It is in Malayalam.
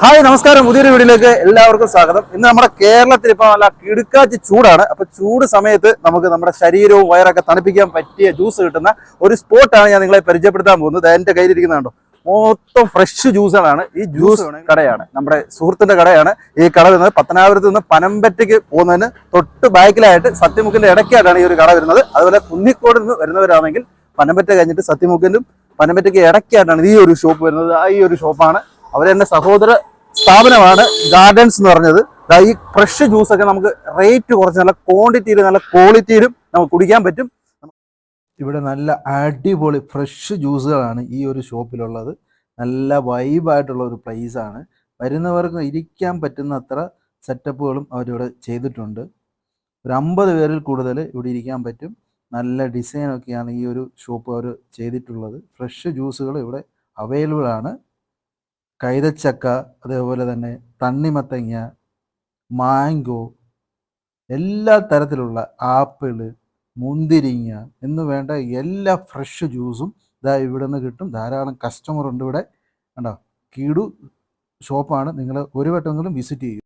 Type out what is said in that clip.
ഹായ് നമസ്കാരം, പുതിയൊരു വീഡിയോയിലേക്ക് എല്ലാവർക്കും സ്വാഗതം. ഇന്ന് നമ്മുടെ കേരളത്തിൽ ഇപ്പോൾ നല്ല കിടുക്കാച്ചി ചൂടാണ്. അപ്പോൾ ചൂട് സമയത്ത് നമുക്ക് നമ്മുടെ ശരീരവും വയറൊക്കെ തണുപ്പിക്കാൻ പറ്റിയ ജ്യൂസ് കിട്ടുന്ന ഒരു സ്പോട്ടാണ് ഞാൻ നിങ്ങളെ പരിചയപ്പെടുത്താൻ പോകുന്നത്. എൻ്റെ കയ്യിലിരിക്കുന്നുണ്ടോ, മൊത്തം ഫ്രഷ് ജ്യൂസുകളാണ്. ഈ ജ്യൂസ് കടയാണ്, നമ്മുടെ സുഹൃത്തിന്റെ കടയാണ്. ഈ കട വരുന്നത് പത്തനാപുരത്ത് നിന്ന് പനമ്പറ്റയ്ക്ക് പോകുന്നതിന് തൊട്ട് ബാക്കിലായിട്ട് സത്യമുക്കിന്റെ ഇടയ്ക്കായിട്ടാണ് ഈ ഒരു കട വരുന്നത്. അതുപോലെ കുന്നിക്കോട് നിന്ന് വരുന്നവരാണെങ്കിൽ പനമ്പറ്റ കഴിഞ്ഞിട്ട് സത്യമുക്കിനും പനമ്പറ്റയ്ക്ക് ഇടയ്ക്കായിട്ടാണ് ഈ ഒരു ഷോപ്പ് വരുന്നത്. ഈ ഒരു ഷോപ്പാണ് അവർ തന്നെ സഹോദര സ്ഥാപനമാണ് ഗാർഡൻസ് എന്ന് പറഞ്ഞത്. ഈ ഫ്രഷ് ജ്യൂസൊക്കെ നമുക്ക് റേറ്റ് കുറച്ച് നല്ല ക്വാണ്ടിറ്റിയിലും നല്ല ക്വാളിറ്റിയിലും നമുക്ക് കുടിക്കാൻ പറ്റും. ഇവിടെ നല്ല അടിപൊളി ഫ്രഷ് ജ്യൂസുകളാണ് ഈ ഒരു ഷോപ്പിലുള്ളത്. നല്ല വൈബായിട്ടുള്ള ഒരു പ്ലേസാണ്. വരുന്നവർക്ക് ഇരിക്കാൻ പറ്റുന്ന അത്ര സെറ്റപ്പുകളും അവരിവിടെ ചെയ്തിട്ടുണ്ട്. ഒരു 50 പേരിൽ കൂടുതൽ ഇവിടെ ഇരിക്കാൻ പറ്റും. നല്ല ഡിസൈനൊക്കെയാണ് ഈ ഒരു ഷോപ്പ് അവർ ചെയ്തിട്ടുള്ളത്. ഫ്രഷ് ജ്യൂസുകൾ ഇവിടെ അവൈലബിൾ ആണ്. കൈതച്ചക്ക, അതേപോലെ തന്നെ തണ്ണിമത്തങ്ങ, മാംഗോ, എല്ലാ തരത്തിലുള്ള ആപ്പിള്, മുന്തിരിങ്ങ എന്ന് വേണ്ട എല്ലാ ഫ്രഷ് ജ്യൂസും ഇതാ ഇവിടെ നിന്ന് കിട്ടും. ധാരാളം കസ്റ്റമർ ഉണ്ട് ഇവിടെ. കണ്ടോ, കിടു ഷോപ്പാണ്. നിങ്ങൾ ഒരു വട്ടമെങ്കിലും വിസിറ്റ് ചെയ്യും.